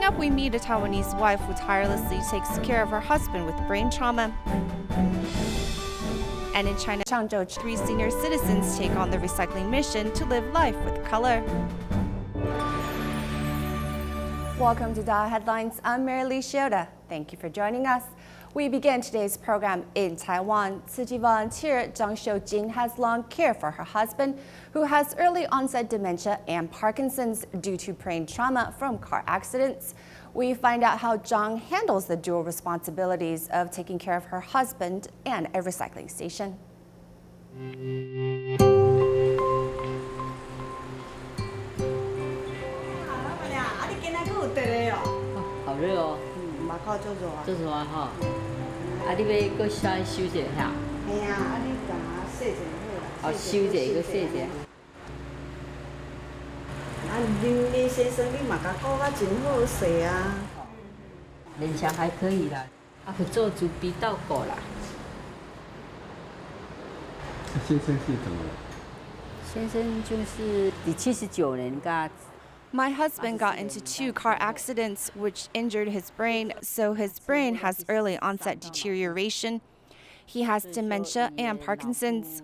up, we meet a Taiwanese wife who tirelessly takes care of her husband with brain trauma. And in China, Suzhou, 3 senior citizens take on the recycling mission to live life with color. Welcome to Dial Headlines. I'm Mary Lee Shioda. Thank you for joining us. We begin today's program in Taiwan. Tzu volunteer Zhang Xiujin has long cared for her husband, who has early onset dementia and Parkinson's due to brain trauma from car accidents. We find out how Zhang handles the dual responsibilities of taking care of her husband and a recycling station. My husband got into 2 car accidents which injured his brain, so his brain has early onset deterioration. He has dementia and Parkinson's.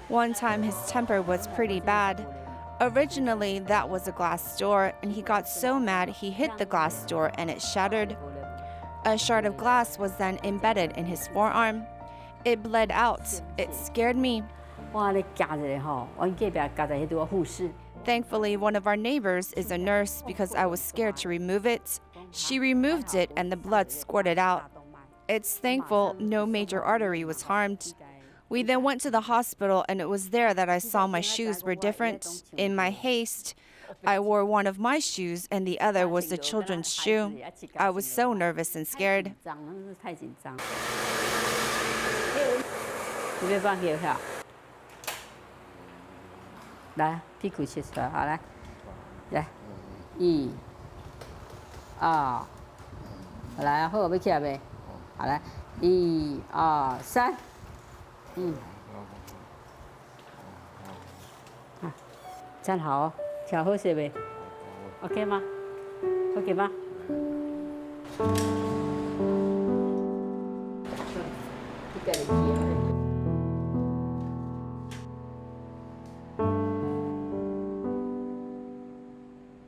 One time his temper was pretty bad. Originally, that was a glass door, and he got so mad he hit the glass door and it shattered. A shard of glass was then embedded in his forearm. It bled out. It scared me. Thankfully, one of our neighbors is a nurse because I was scared to remove it. She removed it and the blood squirted out. It's thankful no major artery was harmed. We then went to the hospital and it was there that I saw my shoes were different. In my haste, I wore one of my shoes and the other was the children's shoe. I was so nervous and scared.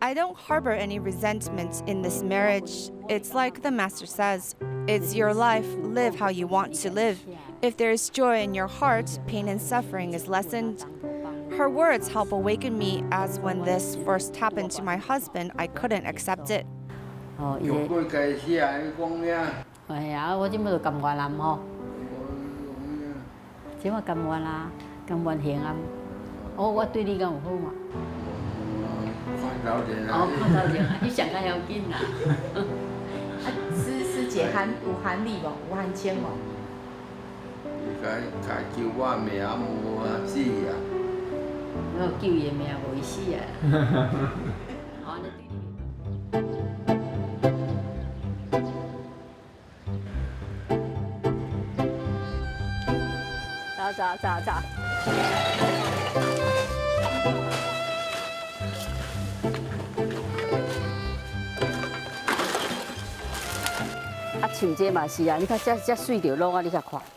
I don't harbor any resentment in this marriage. It's like the master says, it's your life, live how you want to live. If there is joy in your heart, pain and suffering is lessened. Her words help awaken me, as when this first happened to my husband, I couldn't accept it.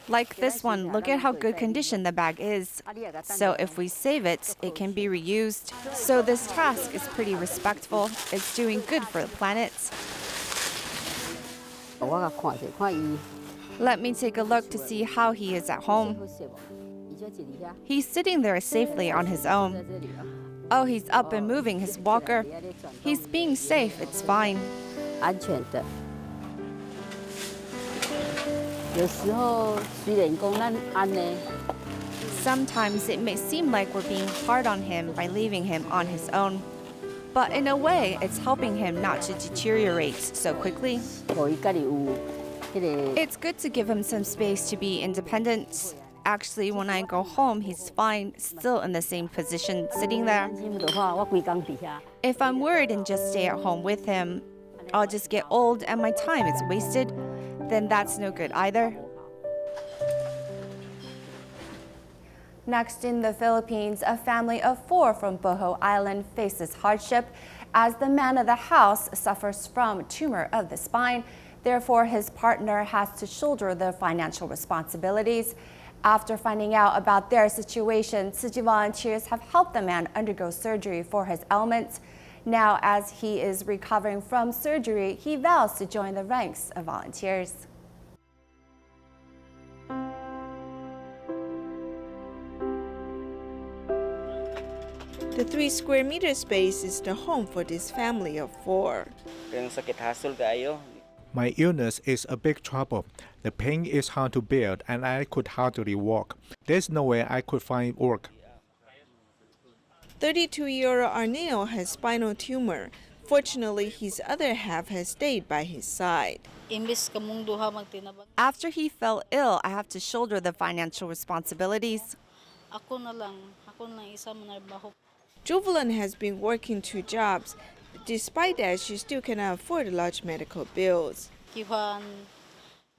Like this one, look at how good condition the bag is. So if we save it, it can be reused. So this task is pretty respectful. It's doing good for the planet. Let me take a look to see how he is at home. He's sitting there safely on his own. Oh, he's up and moving his walker. He's being safe, it's fine. Sometimes it may seem like we're being hard on him by leaving him on his own. But in a way, it's helping him not to deteriorate so quickly. It's good to give him some space to be independent. Actually, when I go home, he's fine, still in the same position, sitting there. If I'm worried and just stay at home with him, I'll just get old and my time is wasted. Then that's no good either. Next, in the Philippines, a family of 4 from Bohol Island faces hardship as the man of the house suffers from a tumor of the spine. Therefore, his partner has to shoulder the financial responsibilities. After finding out about their situation, Tzu Chi volunteers have helped the man undergo surgery for his ailment. Now, as he is recovering from surgery, he vows to join the ranks of volunteers. The 3 square meter space is the home for this family of 4. My illness is a big trouble. The pain is hard to bear and I could hardly walk. There's no way I could find work. 32-year-old Arneo has spinal tumor. Fortunately, his other half has stayed by his side. After he fell ill, I have to shoulder the financial responsibilities. Jovelyn has been working 2 jobs. Despite that, she still cannot afford large medical bills.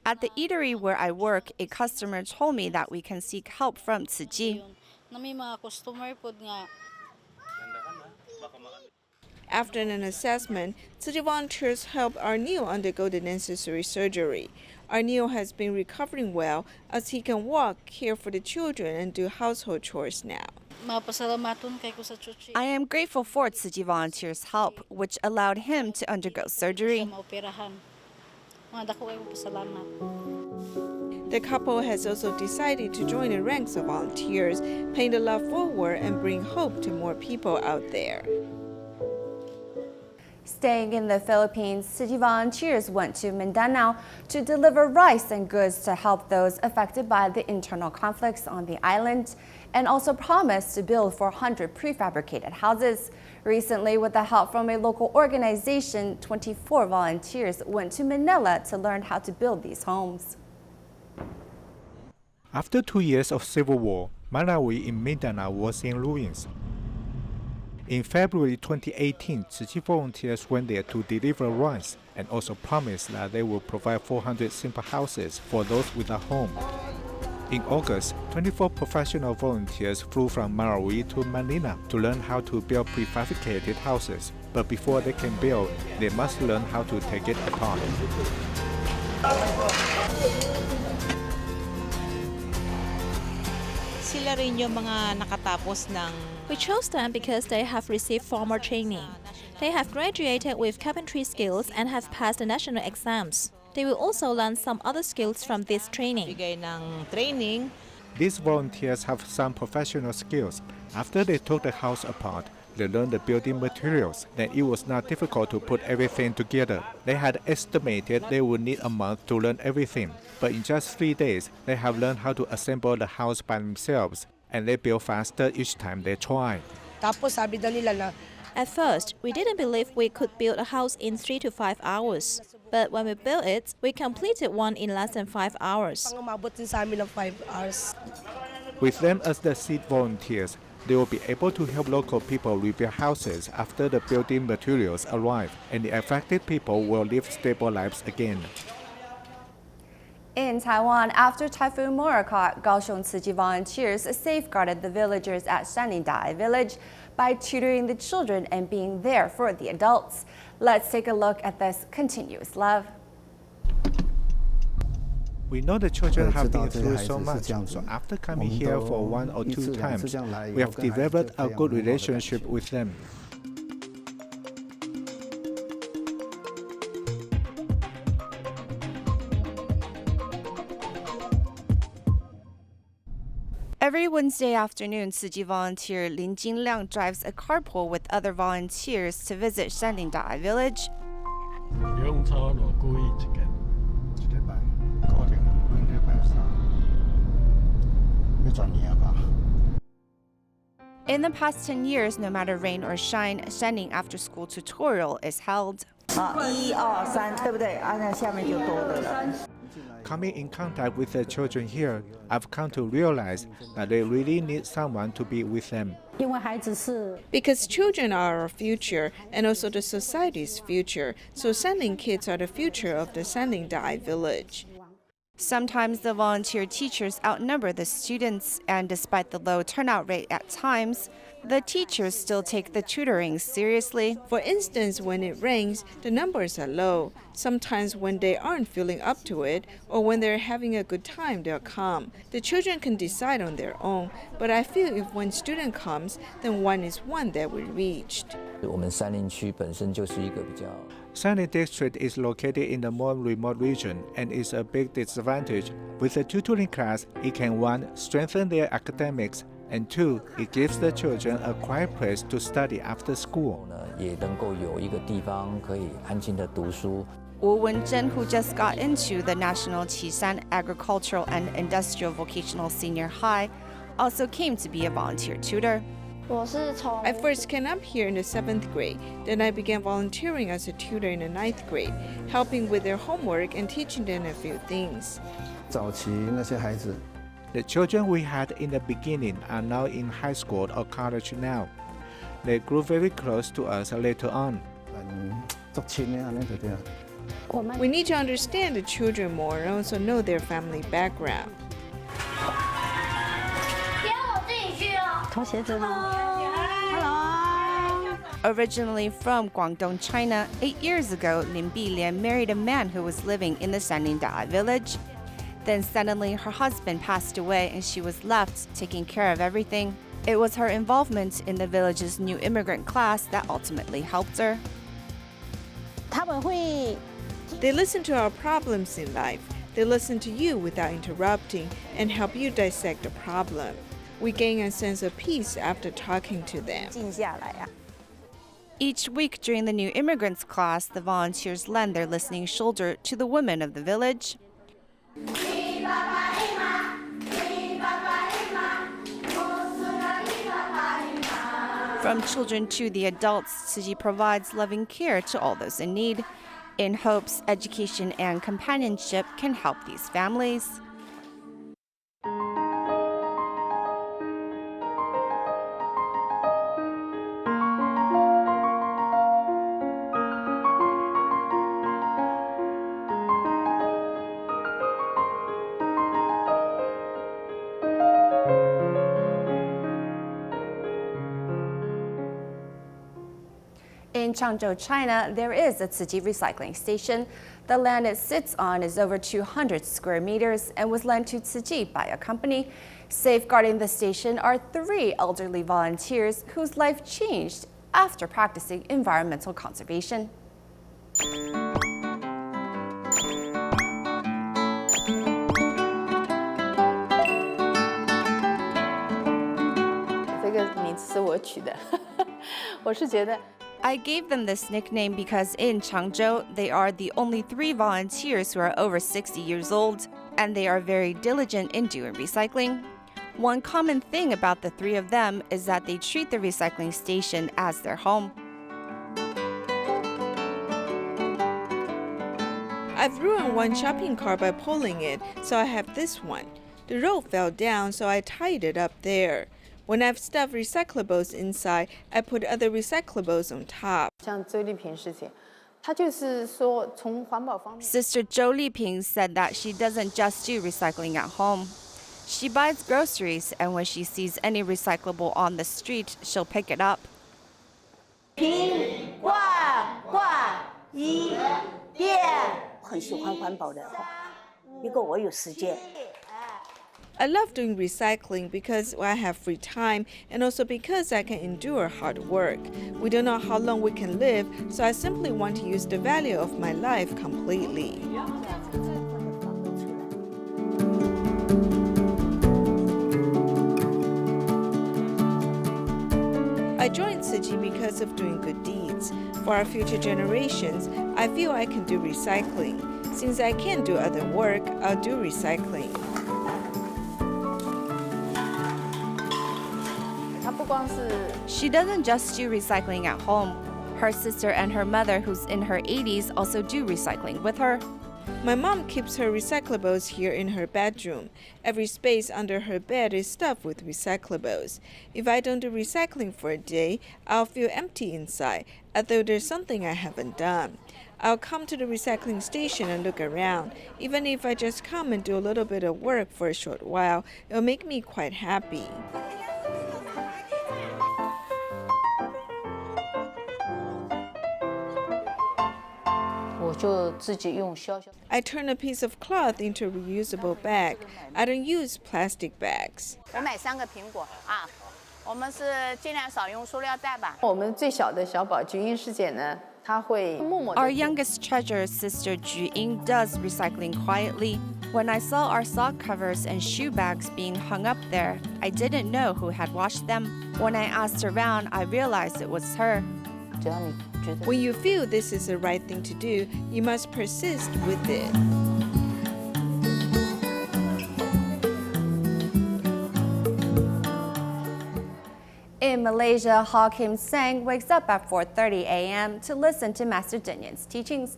At the eatery where I work, a customer told me that we can seek help from Tzu Chi. After an assessment, Tzu Chi volunteers helped Arneo undergo the necessary surgery. Arneo has been recovering well as he can walk, care for the children, and do household chores now. I am grateful for Tzu Chi volunteers' help, which allowed him to undergo surgery. The couple has also decided to join the ranks of volunteers, paying the love forward and bring hope to more people out there. Staying in the Philippines, Tzu Chi volunteers went to Mindanao to deliver rice and goods to help those affected by the internal conflicts on the island, and also promised to build 400 prefabricated houses. Recently, with the help from a local organization, 24 volunteers went to Manila to learn how to build these homes. After 2 years of civil war, Malawi in Mindanao was in ruins. In February 2018, Tzu Chi volunteers went there to deliver rice and also promised that they will provide 400 simple houses for those without home. In August, 24 professional volunteers flew from Malawi to Manila to learn how to build prefabricated houses. But before they can build, they must learn how to take it apart. Sila rin yung mga nakatapos ng... We chose them because they have received formal training. They have graduated with carpentry skills and have passed the national exams. They will also learn some other skills from this training. Bigay ng training. These volunteers have some professional skills. After they took the house apart, they learned the building materials. Then it was not difficult to put everything together. They had estimated they would need a month to learn everything. But in just 3 days, they have learned how to assemble the house by themselves. And they build faster each time they try. Tapos sabi daw nila na At first, we didn't believe we could build a house in 3 to 5 hours. But when we built it, we completed one in less than 5 hours. umabot din sa amin ng 5 hours. With them as the seed volunteers, they will be able to help local people rebuild houses after the building materials arrive, and the affected people will live stable lives again. In Taiwan, after Typhoon Morakot, Kaohsiung Tzu Chi volunteers safeguarded the villagers at Shanindai village by tutoring the children and being there for the adults. Let's take a look at this continuous love. We know the children have been through so much, so after coming here for 1 or 2 times, we have developed a good relationship with them. Every Wednesday afternoon, Tzu Chi volunteer Lin Jinliang drives a carpool with other volunteers to visit Shanindai village. In the past 10 years, no matter rain or shine, standing after school tutorial is held. Coming in contact with the children here, I've come to realize that they really need someone to be with them. Because children are our future and also the society's future, so Sanding kids are the future of the Sanding Dai village. Sometimes the volunteer teachers outnumber the students, and despite the low turnout rate at times, the teachers still take the tutoring seriously. For instance, when it rains, the numbers are low. Sometimes when they aren't feeling up to it, or when they're having a good time, they'll come. The children can decide on their own, but I feel if one student comes, then one is one that we reached. 我们山林区本身就是一个比较 Sanding District is located in the more remote region and is a big disadvantage. With a tutoring class, it can 1. Strengthen their academics, and 2. It gives the children a quiet place to study after school. 呢，也能够有一个地方可以安静的读书。 Wu Wenzhen, who just got into the National Qishan Agricultural and Industrial Vocational Senior High, also came to be a volunteer tutor. I first came up here in the 7th grade, then I began volunteering as a tutor in the 9th grade, helping with their homework and teaching them a few things. 早期那些孩子 The children we had in the beginning are now in high school or college now. They grew very close to us later on. 足親的安尼就對了。 We need to understand the children more and also know their family background. Originally from Guangdong, China, 8 years ago, Lin Bilian married a man who was living in the Sanding Dai village. Then suddenly her husband passed away and she was left taking care of everything. It was her involvement in the village's new immigrant class that ultimately helped her. They listen to our problems in life. They listen to you without interrupting and help you dissect the problem. We gain a sense of peace after talking to them. Each week during the new immigrants class, the volunteers lend their listening shoulder to the women of the village. From children to the adults, Tsuji provides loving care to all those in need, in hopes education and companionship can help these families. In Changzhou, China, there is a Tsuji recycling station. The land it sits on is over 200 square meters and was lent to Tsuji by a company. Safeguarding the station are 3 elderly volunteers whose life changed after practicing environmental conservation. I gave them this nickname because in Changzhou, they are the only 3 volunteers who are over 60 years old, and they are very diligent in doing recycling. One common thing about the 3 of them is that they treat the recycling station as their home. I've ruined one shopping cart by pulling it, so I have this one. The rope fell down, so I tied it up there. When I've stuffed recyclables inside, I put other recyclables on top. Sister Zhou Liping said that she doesn't just do recycling at home. She buys groceries, and when she sees any recyclable on the street, she'll pick it up. I love doing recycling because I have free time and also because I can endure hard work. We don't know how long we can live, so I simply want to use the value of my life completely. I joined Tsuji because of doing good deeds. For our future generations, I feel I can do recycling. Since I can't do other work, I'll do recycling. She doesn't just do recycling at home. Her sister and her mother, who's in her 80s, also do recycling with her. My mom keeps her recyclables here in her bedroom. Every space under her bed is stuffed with recyclables. If I don't do recycling for a day, I'll feel empty inside, as though there's something I haven't done. I'll come to the recycling station and look around. Even if I just come and do a little bit of work for a short while, it'll make me quite happy. I turn a piece of cloth into a reusable bag. I don't use plastic bags. Our youngest treasurer, Sister Ju Ying, does recycling quietly. When I saw our sock covers and shoe bags being hung up there, I didn't know who had washed them. When I asked around, I realized it was her. When you feel this is the right thing to do, you must persist with it. In Malaysia, Ha Kim Sang wakes up at 4:30 a.m. to listen to Master Denyan's teachings.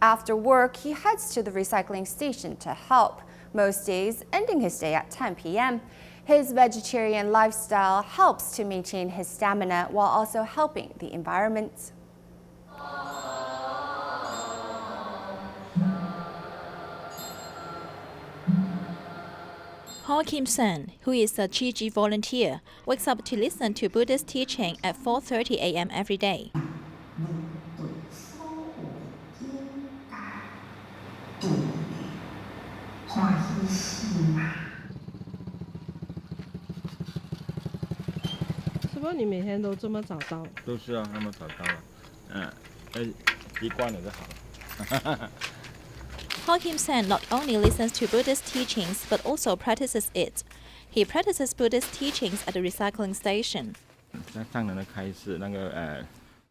After work, he heads to the recycling station to help, most days ending his day at 10 p.m. His vegetarian lifestyle helps to maintain his stamina while also helping the environment. Ha Kim Sen, who is a Chi volunteer, wakes up to listen to Buddhist teaching at 4:30 a.m. every day. Ha Kim Sen not only listens to Buddhist teachings but also practices it. He practices Buddhist teachings at the recycling station.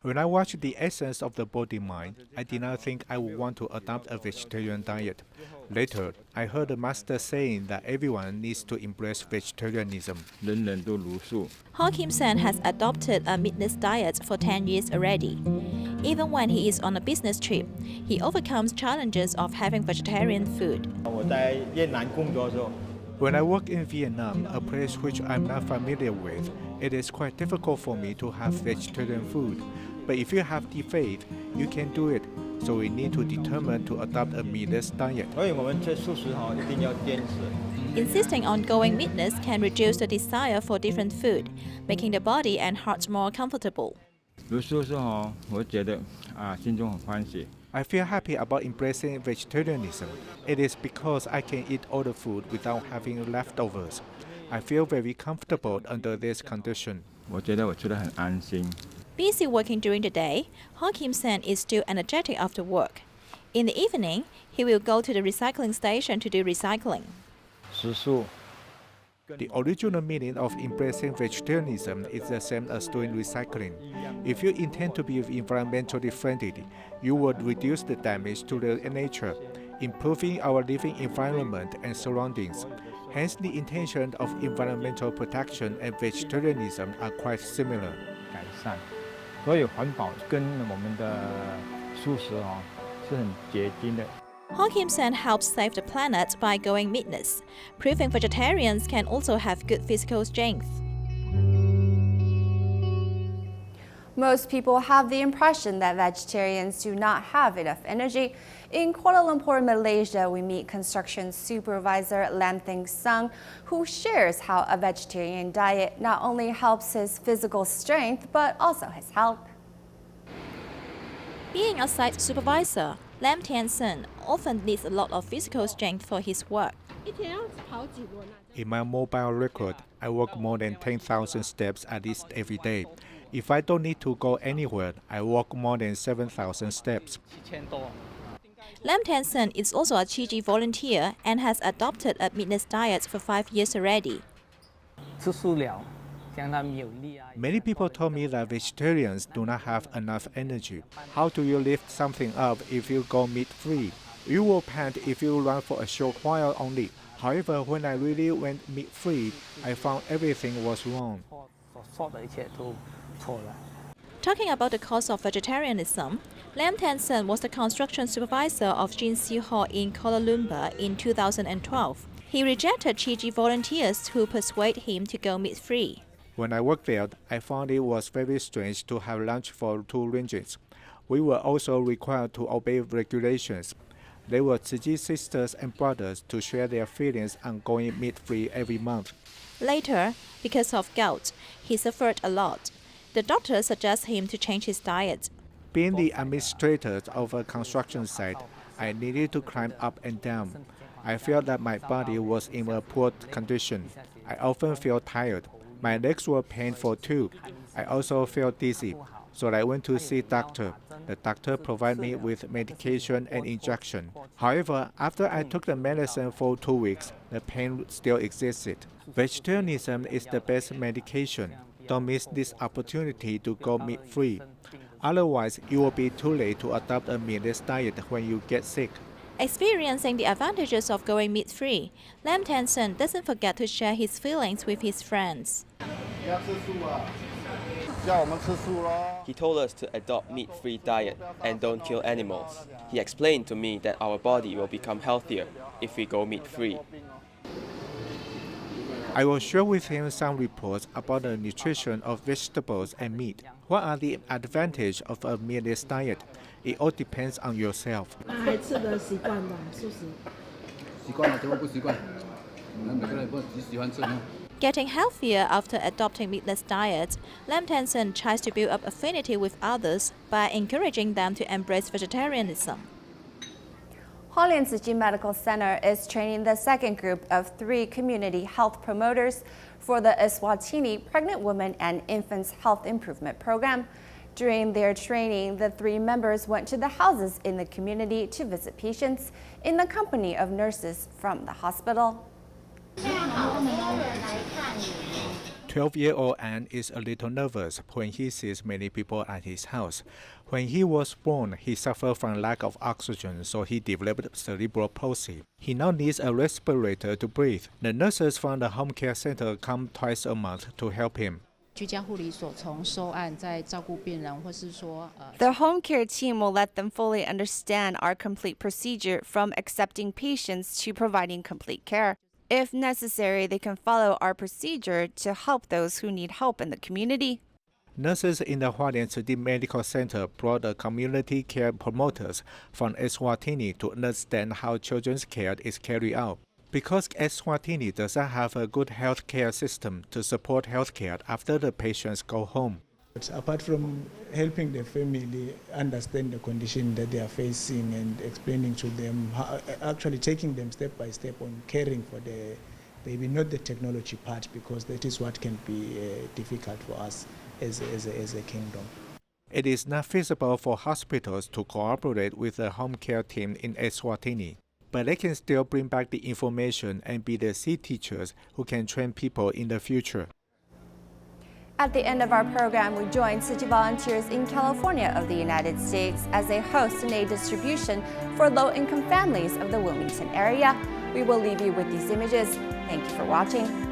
When I watched The Essence of the Body Mind, I did not think I would want to adopt a vegetarian diet. Later, I heard the master saying that everyone needs to embrace vegetarianism. Ha Kim Sen has adopted a meatless diet for 10 years already. Even when he is on a business trip, he overcomes challenges of having vegetarian food. When I work in Vietnam, a place which I'm not familiar with, it is quite difficult for me to have vegetarian food. But if you have the faith, you can do it. So we need to determine to adopt a meatless diet. Insisting on going meatless can reduce the desire for different food, making the body and heart more comfortable. I feel happy about embracing vegetarianism. It is because I can eat all the food without having leftovers. I feel very comfortable under this condition. Busy working during the day, Ha Kim Sen is still energetic after work. In the evening, he will go to the recycling station to do recycling. The original meaning of embracing vegetarianism is the same as doing recycling. If you intend to be environmentally friendly, you would reduce the damage to the nature, improving our living environment and surroundings. Hence, the intention of environmental protection and vegetarianism are quite similar. Ha Kim Sen helps save the planet by going meatless, proving vegetarians can also have good physical strength. Most people have the impression that vegetarians do not have enough energy. In Kuala Lumpur, Malaysia, we meet construction supervisor Lam Theng Sung, who shares how a vegetarian diet not only helps his physical strength, but also his health. Being a site supervisor, Lam Theng Sung often needs a lot of physical strength for his work. In my mobile record, I walk more than 10,000 steps at least every day. If I don't need to go anywhere, I walk more than 7,000 steps. Lam Theng Sung is also a Chi volunteer and has adopted a meatless diet for 5 years already. Many people told me that vegetarians do not have enough energy. How do you lift something up if you go meat-free? You will pant if you run for a short while only. However, when I really went meat-free, I found everything was wrong. Talking about the cause of vegetarianism, Lam Tansen was the construction supervisor of Jinxi Hall in Kuala Lumpur in 2012. He rejected Chiji volunteers who persuaded him to go meat-free. When I worked there, I found it was very strange to have lunch for 2 ringgits. We were also required to obey regulations. They were Tzu Chi sisters and brothers to share their feelings on going meat-free every month. Later, because of gout, he suffered a lot. The doctor suggested him to change his diet. Being the administrator of a construction site, I needed to climb up and down. I felt that my body was in a poor condition. I often felt tired. My legs were painful too. I also felt dizzy. So I went to see a doctor. The doctor provided me with medication and injection. However, after I took the medicine for 2 weeks, the pain still existed. Vegetarianism is the best medication. Don't miss this opportunity to go meat-free. Otherwise, it will be too late to adopt a meatless diet when you get sick. Experiencing the advantages of going meat-free, Lam Tansen doesn't forget to share his feelings with his friends. He told us to adopt meat-free diet and don't kill animals. He explained to me that our body will become healthier if we go meat-free. I will share with him some reports about the nutrition of vegetables and meat. What are the advantages of a meatless diet? It all depends on yourself. Getting healthier after adopting meatless diet, Lam Tansen tries to build up affinity with others by encouraging them to embrace vegetarianism. Hualien Tzu Chi Medical Center is training the second group of 3 community health promoters for the Eswatini Pregnant Women and Infants Health Improvement Program. During their training, the 3 members went to the houses in the community to visit patients in the company of nurses from the hospital. 12-year-old Anne is a little nervous when he sees many people at his house. When he was born, he suffered from lack of oxygen, so he developed cerebral palsy. He now needs a respirator to breathe. The nurses from the home care center come twice a month to help him. The home care team will let them fully understand our complete procedure from accepting patients to providing complete care. If necessary, they can follow our procedure to help those who need help in the community. Nurses in the Hualien Tzu Chi Medical Center brought the community care promoters from Eswatini to understand how children's care is carried out. Because Eswatini doesn't have a good health care system to support health care after the patients go home. Apart from helping the family understand the condition that they are facing and explaining to them, actually taking them step by step on caring for the baby, not the technology part, because that is what can be difficult for us as a kingdom. It is not feasible for hospitals to cooperate with the home care team in Eswatini, but they can still bring back the information and be the seed teachers who can train people in the future. At the end of our program, we joined Tzu Chi volunteers in California of the United States as they host an aid distribution for low-income families of the Wilmington area. We will leave you with these images. Thank you for watching.